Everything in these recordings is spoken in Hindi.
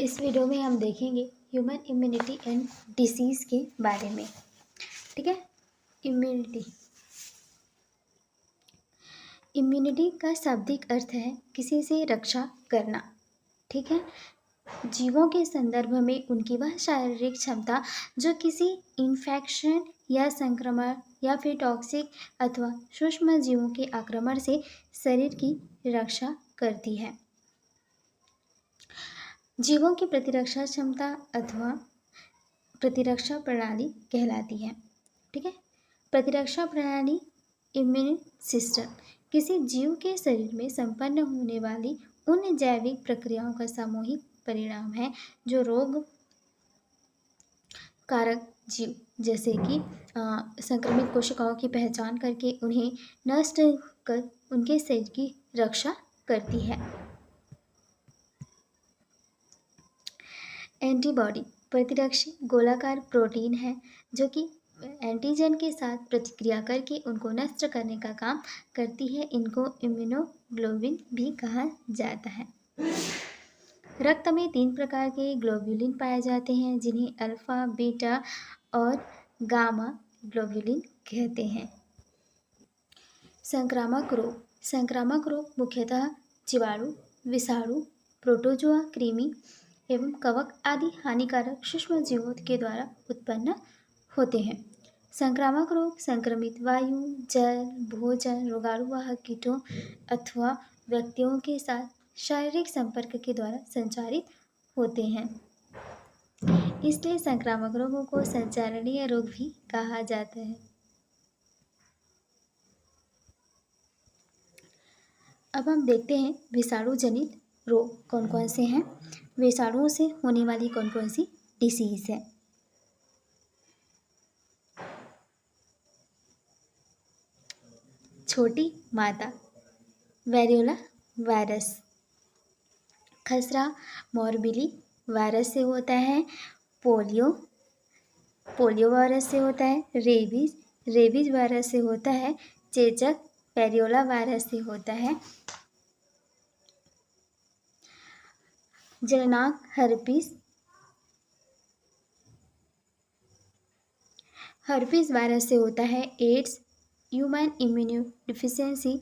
इस वीडियो में हम देखेंगे ह्यूमन इम्यूनिटी एंड डिसीज़ के बारे में। ठीक है। इम्यूनिटी इम्यूनिटी का शाब्दिक अर्थ है किसी से रक्षा करना। ठीक है। जीवों के संदर्भ में उनकी वह शारीरिक क्षमता जो किसी इन्फेक्शन या संक्रमण या फिर टॉक्सिक अथवा सूक्ष्म जीवों के आक्रमण से शरीर की रक्षा करती है। जीवों की प्रतिरक्षा क्षमता अथवा प्रतिरक्षा प्रणाली कहलाती है। ठीक है। प्रतिरक्षा प्रणाली इम्यून सिस्टम किसी जीव के शरीर में संपन्न होने वाली उन जैविक प्रक्रियाओं का सामूहिक परिणाम है जो रोग कारक जीव जैसे कि संक्रमित कोशिकाओं की पहचान करके उन्हें नष्ट कर उनके शरीर की रक्षा करती है। एंटीबॉडी प्रतिरक्षी गोलाकार प्रोटीन है जो कि एंटीजन के साथ प्रतिक्रिया करके उनको नष्ट करने का काम करती है। इनको इम्यूनोग्लोबिन भी कहा जाता है। रक्त में 3 प्रकार के ग्लोब्युलिन पाए जाते हैं जिन्हें अल्फा, बीटा और गामा ग्लोब्युलिन कहते हैं। संक्रामक रोग मुख्यतः जीवाणु, विषाणु, प्रोटोजोआ, कृमि एवं कवक आदि हानिकारक सूक्ष्म जीवों के द्वारा उत्पन्न होते हैं। संक्रामक रोग संक्रमित वायु, जल, भोजन, रोगाणु वाहक कीटों अथवा व्यक्तियों के साथ शारीरिक संपर्क के द्वारा संचारित होते हैं। इसलिए संक्रामक रोगों को संचारणीय रोग भी कहा जाता है। अब हम देखते हैं विषाणु जनित रोग कौन कौन से हैं। विषाणुओं से होने वाली कौन कौन सी डिसीज है। छोटी माता वेरियोला वायरस, खसरा मोरबिली वायरस से होता है। पोलियो वायरस से होता है। रेबीज वायरस से होता है। चेचक पेरियोला वायरस से होता है। जननांग हर्पीस वायरस से होता है। एड्स ह्यूमन इम्यूनोडिफिशियेंसी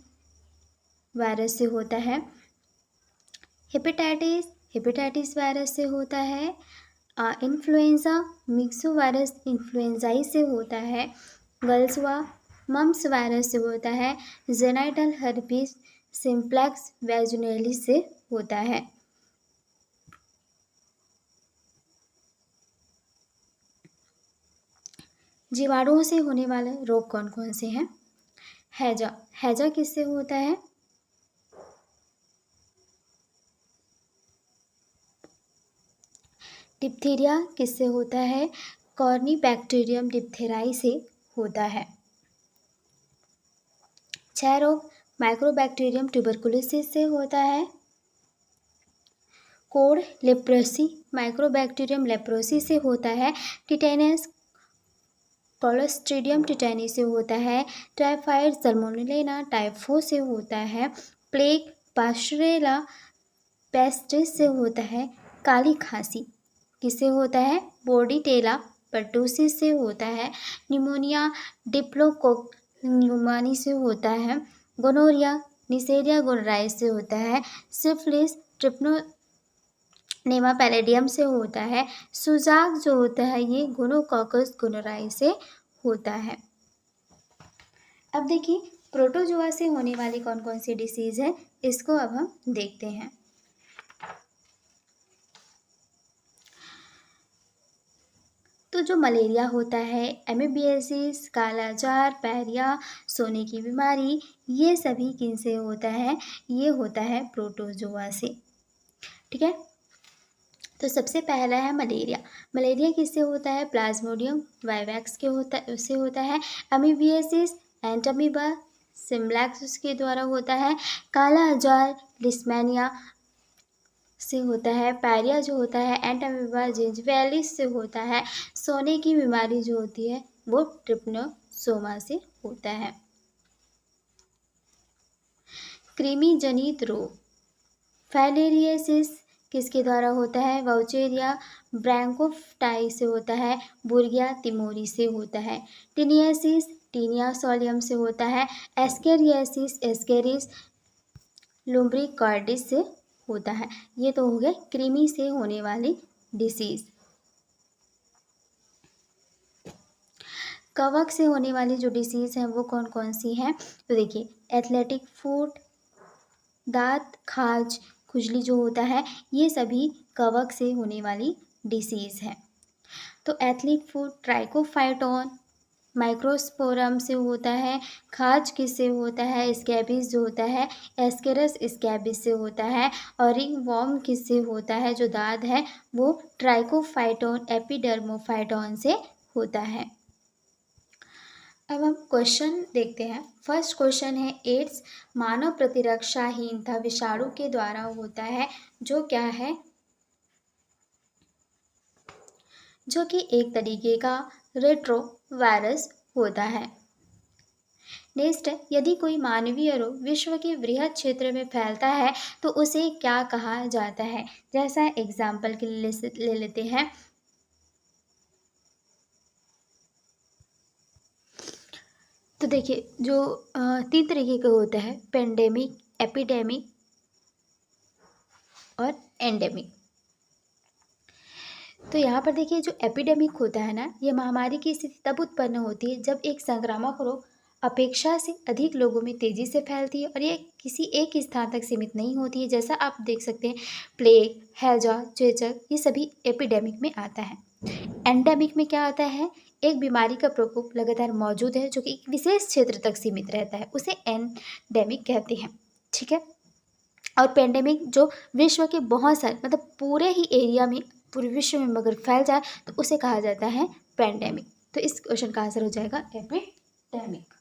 वायरस से होता है। हेपेटाइटिस वायरस से होता है। इन्फ्लुएंजा मिक्सो वायरस इन्फ्लुएंजाई से होता है। गलसुआ मम्स वायरस से होता है। जेनाइटल हर्पीस सिम्प्लेक्स वैजुनैलिस से होता है। जीवाणुओं से होने वाले रोग कौन कौन से हैं। हैजा किससे होता है। डिप्थीरिया किससे होता है। कॉर्निबैक्टीरियम डिप्थेराई से होता है। क्षय रोग माइक्रोबैक्टीरियम ट्यूबरकुलोसिस से होता है। कोड लेप्रोसी माइक्रोबैक्टीरियम लेप्रोसी से होता है। टिटेनस क्लोस्ट्रीडियम टिटेनी से होता है। टाइफाइड सल्मोनेला टाइफो से होता है। प्लेग पास्चुरेला पेस्टिस से होता है। काली खांसी किससे होता है। बोर्डीटेला पर्टूसिस से होता है। निमोनिया डिप्लोकोक न्यूमोनी से होता है। गोनोरिया निसेरिया गोनोराई से होता है। सिफिलिस ट्रिप्नोनेमा पैलेडियम से होता है। सुजाक जो होता है ये गोनोकॉकस गोनोराई से होता है। अब देखिए प्रोटोजोआ से होने वाली कौन कौन सी डिसीज है इसको अब हम देखते हैं। तो जो मलेरिया होता है, एमीबियासिस, कालाजार, पैरिया, सोने की बीमारी, ये सभी किनसे होता है। ये होता है प्रोटोजोआ से। ठीक है। तो सबसे पहला है मलेरिया किससे होता है। प्लाज्मोडियम वाइवैक्स से होता है। अमीबियासिस एंटामीबा सिम्प्लेक्स के द्वारा होता है। काला आजार लिस्मेनिया से होता है। पैरिया जो होता है एंटामीबा जिंजिवालिस से होता है। सोने की बीमारी जो होती है वो ट्रिप्नोसोमा से होता है। कृमि जनित रोग फाइलेरियासिस किसके द्वारा होता है? वाउचेरिया ब्रैंकोफाइटाई से होता है, बुर्गिया तिमोरी से होता है। टीनियासिस टीनिया सोलियम से होता है, एस्केरियासिस एस्केरिस लुम्ब्रिकॉर्डिस से होता है। ये तो हो गए कृमि से होने वाली डिसीज। कवक से होने वाली जो डिसीज है वो कौन कौन सी हैं? तो देखिए, एथलेटिक फुट, दांत, खाज, खुजली जो होता है, ये सभी कवक से होने वाली डिसीज है। तो एथलीट फुट ट्राइकोफाइटोन माइक्रोस्पोरम से होता है। खाज किससे होता है? स्कैबिस जो होता है, एस्केरस स्कैबिस से होता है। और रिंगवॉर्म किससे होता है? जो दाद है वो ट्राइकोफाइटोन एपिडर्मोफाइटोन से होता है। अब हम क्वेश्चन देखते हैं। फर्स्ट क्वेश्चन है, एड्स मानव प्रतिरक्षाहीनता विषाणु के द्वारा होता है, जो क्या है? जो कि एक तरीके का रेट्रोवायरस होता है। नेक्स्ट है, यदि कोई मानवीय रोग विश्व के वृहद क्षेत्र में फैलता है तो उसे क्या कहा जाता है? जैसा एग्जाम्पल के लिए ले लेते हैं। तो देखिए, जो 3 तरीके का होता है, पेंडेमिक, एपिडेमिक और एंडेमिक। तो यहाँ पर देखिए, जो एपिडेमिक होता है ना, ये महामारी की स्थिति तब उत्पन्न होती है जब एक संक्रामक रोग अपेक्षा से अधिक लोगों में तेजी से फैलती है और ये किसी एक स्थान तक सीमित नहीं होती है। जैसा आप देख सकते हैं, प्लेग, हैजा, चेचक, ये सभी एपिडेमिक में आता है। एंडेमिक में क्या आता है? एक बीमारी का प्रकोप लगातार मौजूद है जो कि एक विशेष क्षेत्र तक सीमित रहता है, उसे एंडेमिक कहते हैं। ठीक है। और पेंडेमिक जो विश्व के बहुत सारे मतलब पूरे ही एरिया में, पूरे विश्व में अगर फैल जाए तो उसे कहा जाता है पेंडेमिक। तो इस क्वेश्चन का आंसर हो जाएगा एपिडेमिक।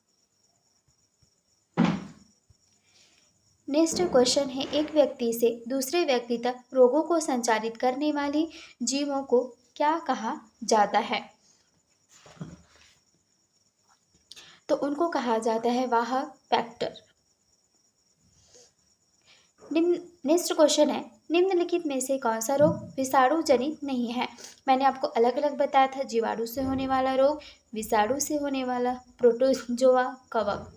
नेक्स्ट क्वेश्चन है, एक व्यक्ति से दूसरे व्यक्ति तक रोगों को संचारित करने वाले जीवों को क्या कहा जाता है? तो उनको कहा जाता है वाहक वेक्टर। नेक्स्ट क्वेश्चन है, निम्नलिखित में से कौन सा रोग विषाणु जनित नहीं है? मैंने आपको अलग अलग बताया था, जीवाणु से होने वाला रोग, विषाणु से होने वाला, प्रोटोजोआ, कवक।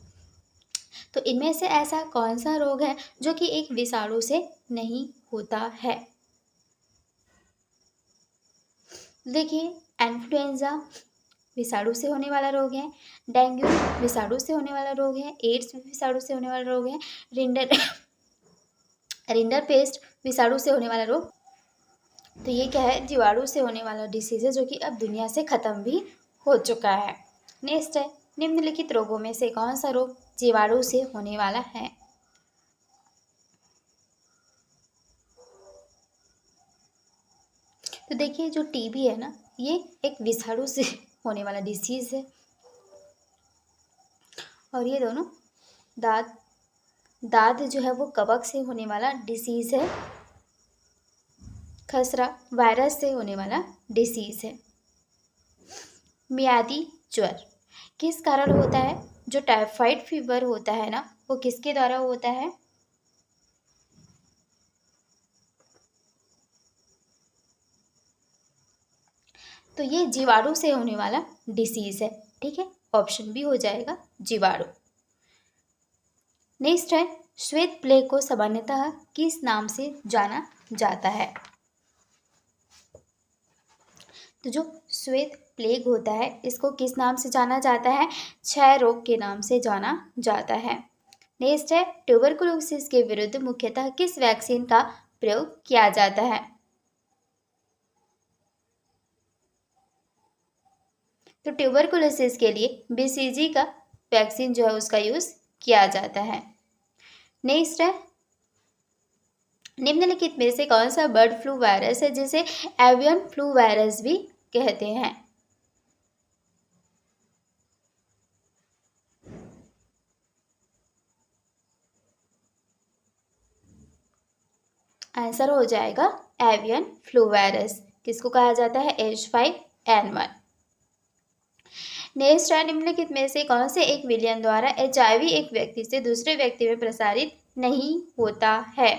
तो इनमें से ऐसा कौन सा रोग है जो कि एक विषाणु से नहीं होता है? देखिए, इन्फ्लुएंजा विषाणु से होने वाला रोग है, डेंगू विषाणु से होने वाला रोग है, एड्स विषाणु से होने वाला रोग है, रिंडरपेस्ट विषाणु से होने वाला रोग। तो ये क्या है? जीवाणु से होने वाला डिसीज है जो कि अब दुनिया से खत्म भी हो चुका है। नेक्स्ट है, निम्नलिखित रोगों में से कौन सा रोग जीवाणु से होने वाला है? तो देखिए, जो टीबी है ना, ये एक विषाणु से होने वाला डिसीज है। और ये दोनों दाद जो है वो कवक से होने वाला डिसीज है। खसरा वायरस से होने वाला डिसीज है। मियादी ज्वर किस कारण होता है? जो टाइफाइड फीवर होता है ना, वो किसके द्वारा होता है? तो ये जीवाणु से होने वाला डिसीज है। ठीक है, ऑप्शन बी हो जाएगा जीवाणु। नेक्स्ट है, श्वेत प्लेग को सामान्यतः किस नाम से जाना जाता है? तो जो श्वेत प्लेग होता है इसको किस नाम से जाना जाता है? क्षय रोग के नाम से जाना जाता है। नेक्स्ट है, ट्यूबरकुलोसिस के विरुद्ध मुख्यतः किस वैक्सीन का प्रयोग किया जाता है? तो ट्यूबरकुलोसिस के लिए बीसीजी का वैक्सीन जो है उसका यूज किया जाता है। नेक्स्ट है, निम्नलिखित में से कौन सा बर्ड फ्लू वायरस है जिसे एवियन फ्लू वायरस भी कहते हैं? आंसर हो जाएगा एवियन फ्लू वायरस। किसको कहा जाता है? H5N1। नेक्स्ट है, निम्नलिखित में से कौन से एक विलियन द्वारा HIV एक व्यक्ति से दूसरे व्यक्ति में प्रसारित नहीं होता है?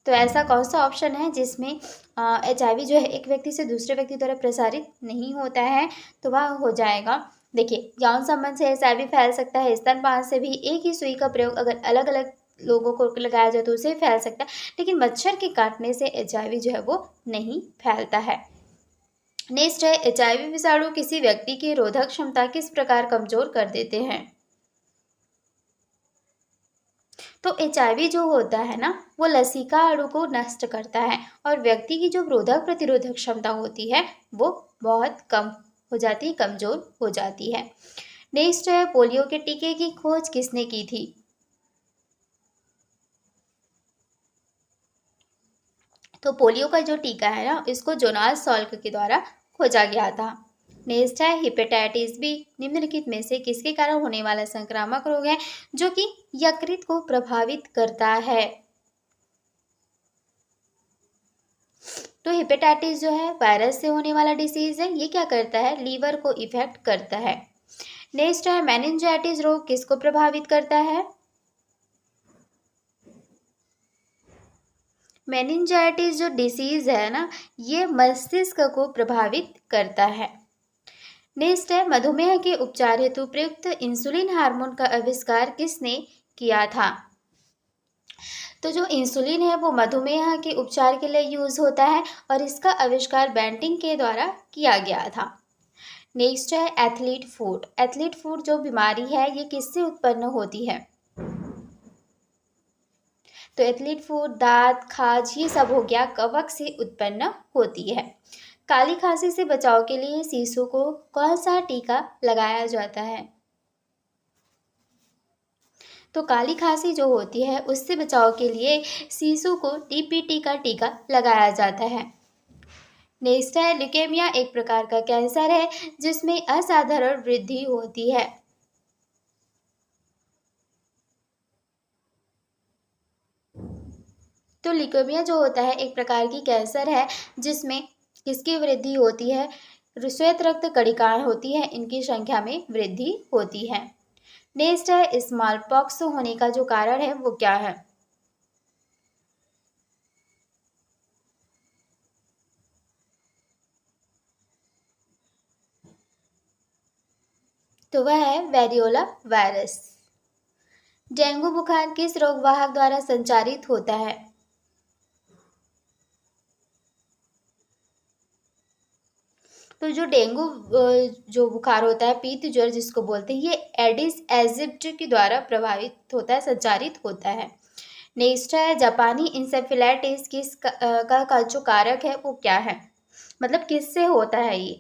तो ऐसा कौन सा ऑप्शन है जिसमें HIV जो है एक व्यक्ति से दूसरे व्यक्ति द्वारा प्रसारित नहीं होता है? तो वह हो जाएगा, देखिए, यौन संबंध से HIV फैल सकता है, स्तनपान से भी। एक ही सुई का प्रयोग अगर अलग अलग लोगों को लगाया जाए तो उसे फैल सकता है, लेकिन मच्छर के काटने से HIV जो है वो नहीं फैलता है। नेक्स्ट है, HIV विषाणु किसी व्यक्ति की रोधक क्षमता किस प्रकार कमजोर कर देते हैं? तो HIV जो होता है ना, वो लसिका अणु को नष्ट करता है और व्यक्ति की जो रोधक प्रतिरोधक क्षमता होती है वो बहुत कम हो जाती है, कमजोर हो जाती है। नेक्स्ट है, पोलियो के टीके की खोज किसने की थी? तो पोलियो का जो टीका है ना, इसको जोनास सॉल्क के द्वारा खोजा गया था। नेक्स्ट है, हेपेटाइटिस बी निम्नलिखित में से किसके कारण होने वाला संक्रामक रोग है जो कि यकृत को प्रभावित करता है? तो हेपेटाइटिस जो है वायरस से होने वाला डिसीज है। ये क्या करता है? लीवर को इफेक्ट करता है। नेक्स्ट है, मेनिंजाइटिस रोग किसको प्रभावित करता है? मेनिंजाइटिस जो डिसीज है ना, ये मस्तिष्क को प्रभावित करता है। नेक्स्ट है, मधुमेह के उपचार हेतु प्रयुक्त इंसुलिन हार्मोन का आविष्कार किसने किया था? तो जो इंसुलिन है वो मधुमेह के उपचार के लिए यूज होता है और इसका आविष्कार बेंटिंग के द्वारा किया गया था। नेक्स्ट है, एथलीट फूट। एथलीट फूट जो बीमारी है ये किससे उत्पन्न होती है? तो एथलीट फूट दांत, खाज, ये सब हो गया, कवक से उत्पन्न होती है। काली खांसी से बचाव के लिए शिशु को कौन सा टीका लगाया जाता है? तो काली खांसी जो होती है उससे बचाव के लिए शिशु को DPT का टीका लगाया जाता है। नेक्स्ट है, ल्यूकेमिया एक प्रकार का कैंसर है जिसमें असाधारण वृद्धि होती है। तो ल्यूकेमिया जो होता है एक प्रकार की कैंसर है जिसमें किसकी वृद्धि होती है? श्वेत रक्त कणिकाएं होती है, इनकी संख्या में वृद्धि होती है। नेक्स्ट है, स्मॉल पॉक्स होने का जो कारण है वो क्या है? तो वह है वेरियोला वायरस। डेंगू बुखार किस रोगवाहक द्वारा संचारित होता है? तो जो डेंगू जो बुखार होता है, पीत ज्वर जिसको बोलते हैं, ये एडिस एजिप्ट के द्वारा प्रभावित होता है, संचारित होता है। नेक्स्ट है, जापानी इंसेफेलाइटिस का जो कारक है वो क्या है? मतलब किससे होता है ये?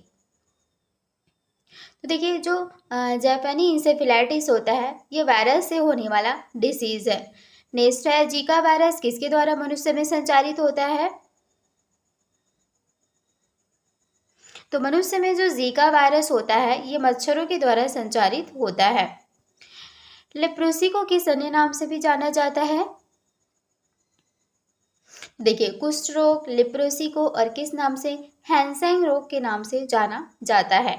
तो देखिए, जो जापानी इंसेफेलाइटिस होता है ये वायरस से होने वाला डिसीज है। नेक्स्ट है, जीका वायरस किसके द्वारा मनुष्य में संचारित होता है? तो मनुष्य में जो जीका वायरस होता है ये मच्छरों के द्वारा संचारित होता है। लेप्रोसी को किस अन्य नाम से भी जाना जाता है? देखिए, कुष्ठ रोग, लेप्रोसी को और किस नाम से? हैंसेंग रोग के नाम से जाना जाता है।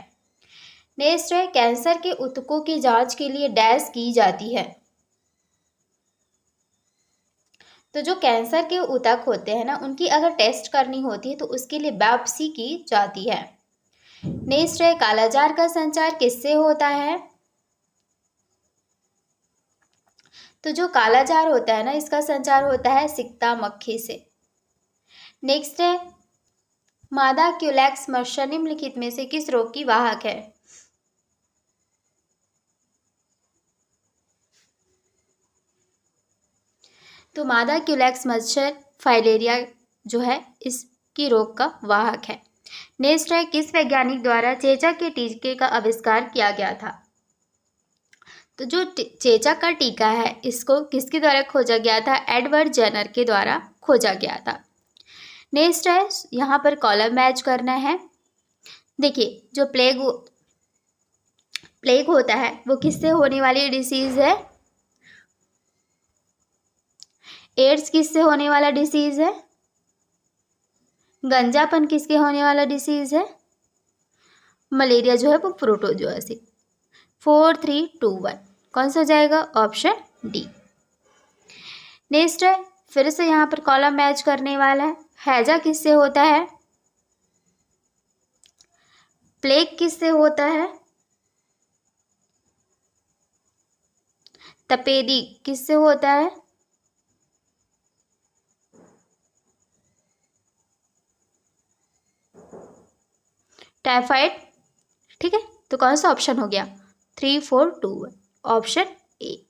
नेक्स्ट है, कैंसर के ऊतकों की जांच के लिए डैश की जाती है। तो जो कैंसर के ऊतक होते हैं ना, उनकी अगर टेस्ट करनी होती है तो उसके लिए बायोप्सी की जाती है। नेक्स्ट है, कालाजार का संचार किससे होता है? तो जो कालाजार होता है ना, इसका संचार होता है सिकता मक्खी से। नेक्स्ट है, मादा क्यूलेक्स मच्छर निम्नलिखित में से किस रोग की वाहक है? तो मादा क्यूलेक्स मच्छर फाइलेरिया जो है इसकी रोग का वाहक है। नेक्स्ट है, किस वैज्ञानिक द्वारा चेचक के टीके का आविष्कार किया गया था? तो जो चेचक का टीका है इसको किसके द्वारा खोजा गया था? एडवर्ड जेनर के द्वारा खोजा गया था। नेक्स्ट है, यहाँ पर कॉलम मैच करना है। देखिए, जो प्लेग होता है वो किससे होने वाली डिसीज है? एड्स किससे होने वाला डिसीज है? गंजापन किसके होने वाला डिसीज है? मलेरिया जो है वो प्रोटोजोआ से। 4 3 2 1 कौन सा हो जाएगा? Option D. नेक्स्ट है, फिर से यहाँ पर कॉलम मैच करने वाला है। हैजा किससे होता है? प्लेग किससे होता है? तपेदी किससे होता है? टाइफाइड। ठीक है, तो कौन सा ऑप्शन हो गया? 3, 4, 2, 1 ऑप्शन ए।